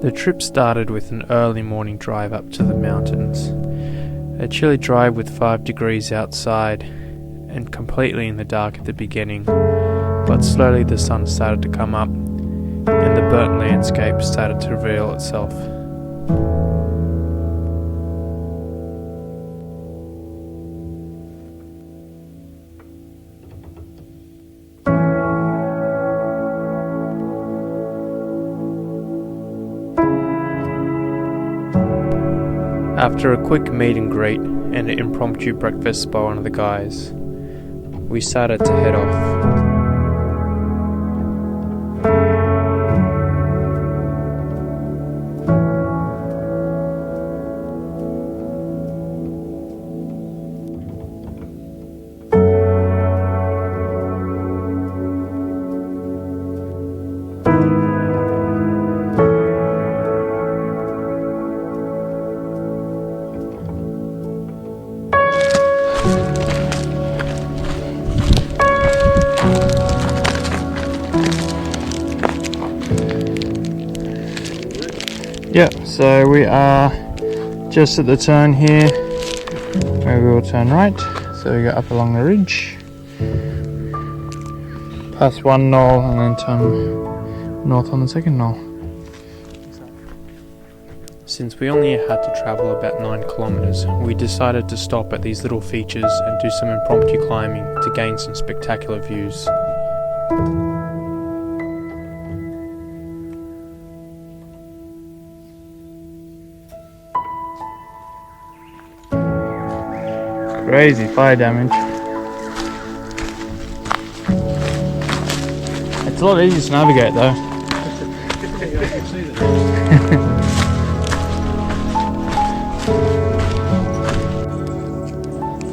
The trip started with an early morning drive up to the mountains. A chilly drive with 5 degrees outside and completely in the dark at the beginning, but slowly the sun started to come up and the burnt landscape started to reveal itself. After a quick meet and greet and an impromptu breakfast by one of the guys, we started to head off. Yep, so we are just at the turn here where we will turn right. So we go up along the ridge, past one knoll and then turn north on the second knoll. Since we only had to travel about 9 kilometers, we decided to stop at these little features and do some impromptu climbing to gain some spectacular views. Crazy fire damage. It's a lot easier to navigate though.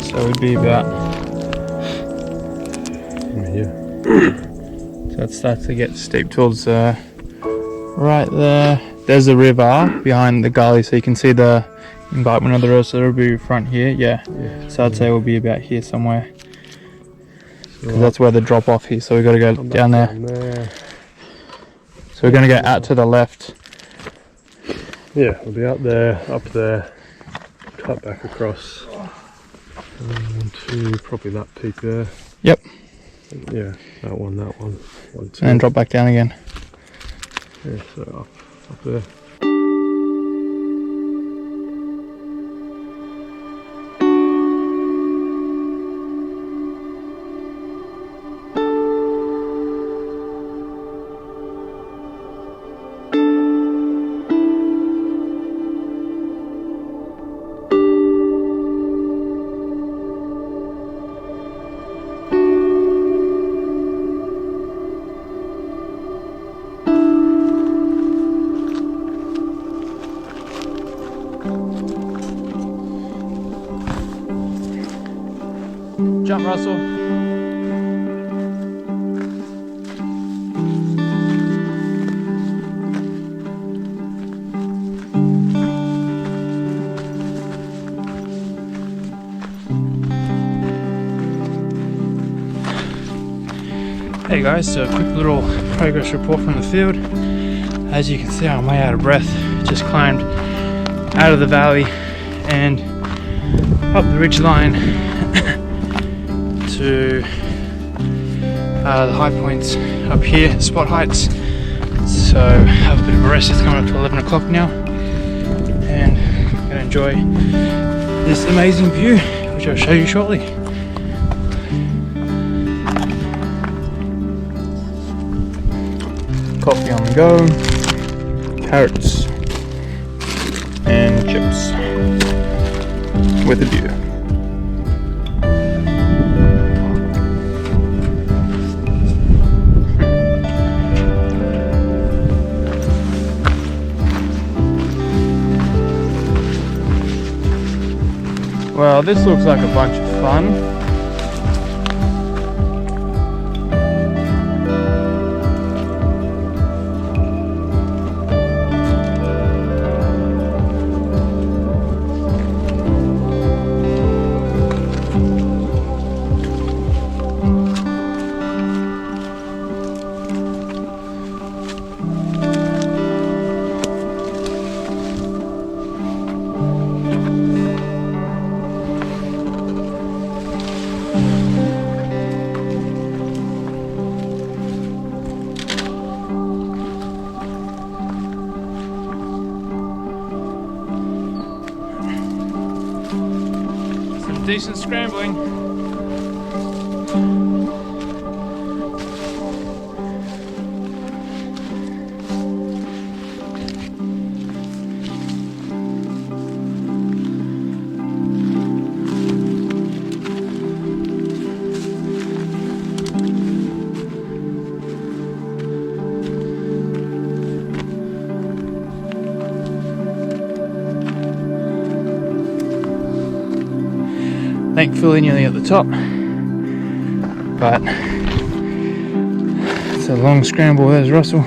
So we'd be about so it starts to get steep towards right there. There's a river behind the gully, so you can see the embankment of the river, so it'll be front here, yeah. So I'd say we'll be about here somewhere. Because that's where the drop off is, so we've got to go down there. So we're going to go out to the left. Yeah, we'll be up there, cut back across to probably that peak there. Yep. Yeah, that one, 1, 2. And then drop back down again. Yeah, so up there. Jump, Russell. Hey guys, so a quick little progress report from the field. As you can see, I'm way out of breath. Just climbed out of the valley and up the ridge line to the high points up here, spot heights. So have a bit of a rest. It's coming up to 11 o'clock now and I'm going to enjoy this amazing view, which I'll show you shortly. Coffee on the go, carrots and chips with a view. Well, this looks like a bunch of fun. decent scrambling. Thankfully nearly at the top, but it's a long scramble. There's Russell,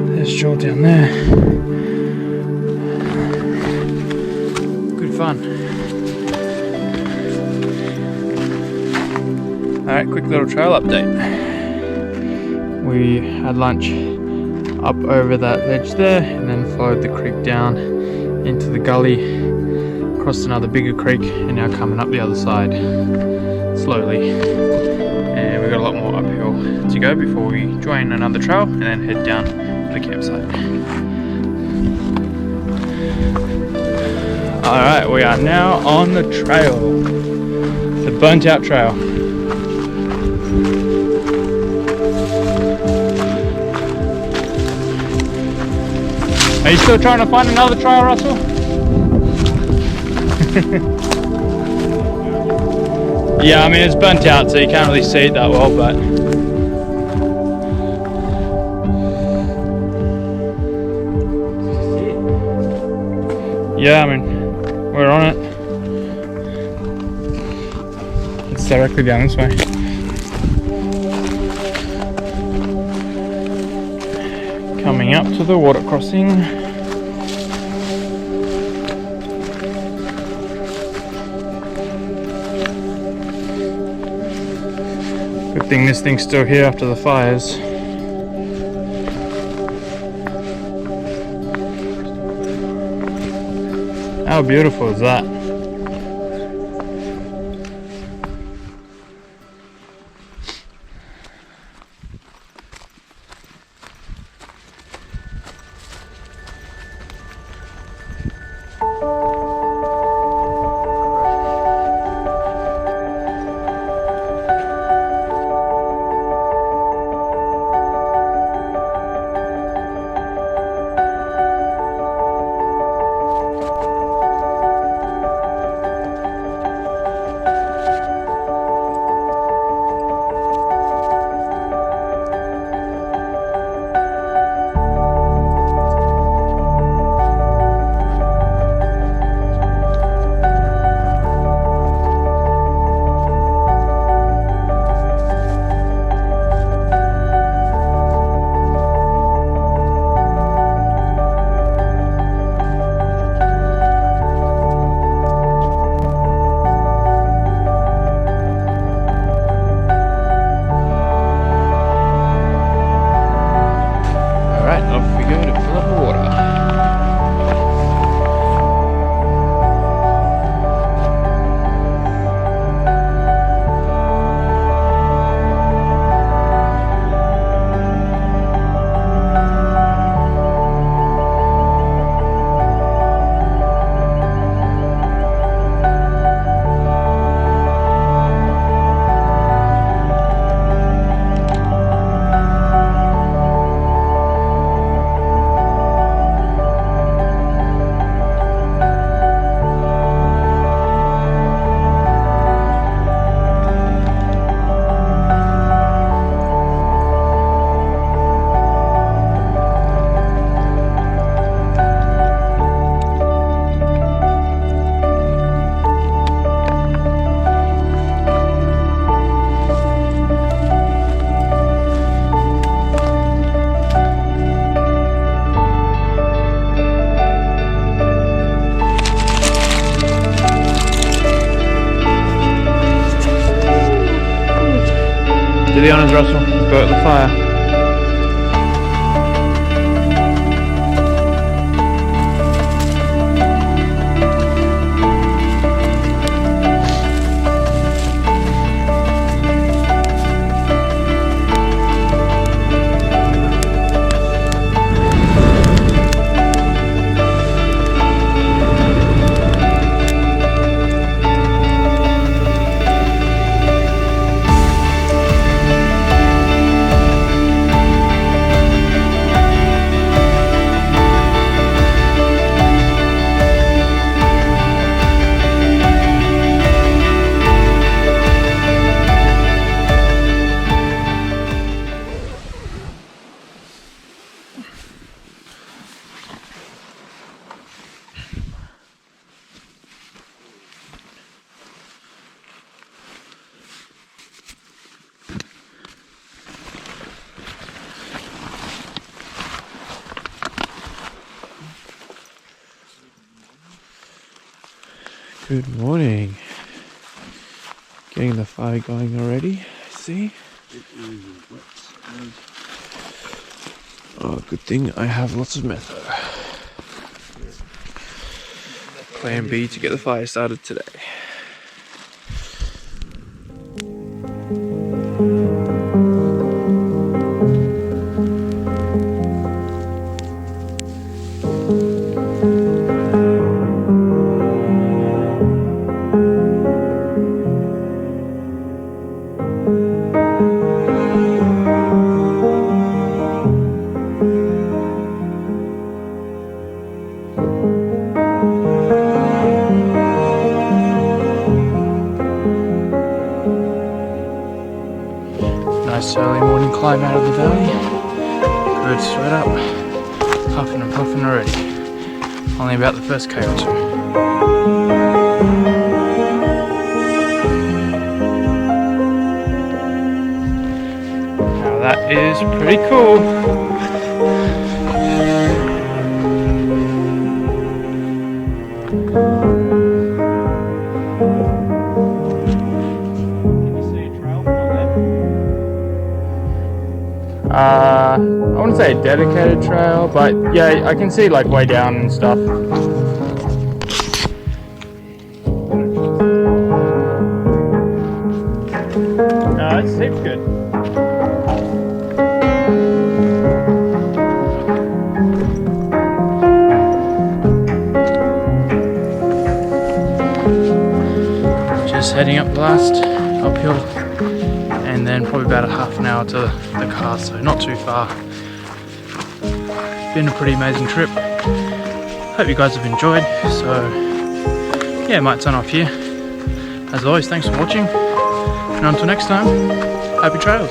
there's Joel down there. Good fun. Alright, quick little trail update. We had lunch up over that ledge there and then followed the creek down into the gully, crossed another bigger creek, and now coming up the other side slowly. And we've got a lot more uphill to go before we join another trail and then head down to the campsite. Alright, we are now on the trail. The burnt out trail. Are you still trying to find another trail, Russell? Yeah, I mean it's burnt out so you can't really see it that well, but yeah, I mean we're on it. It's directly down this way. Coming up to the water crossing. Good thing this thing's still here after the fires. How beautiful is that? Do the honours, Russell. Go at the fire. Good morning. Getting the fire going already, I see. Oh, good thing I have lots of metho. Plan B to get the fire started today. Nice early morning climb out of the valley. Good sweat up. Puffing and puffing already. Only about the first K or two. Now that is pretty cool. I wouldn't say a dedicated trail, but yeah, I can see like way down and stuff. No, it seems good. Just heading up the last uphill. And then probably about a half an hour to the car, so not too far. Been a pretty amazing trip. Hope you guys have enjoyed. So yeah, might sign off here. As always, thanks for watching, and until next time, happy trails.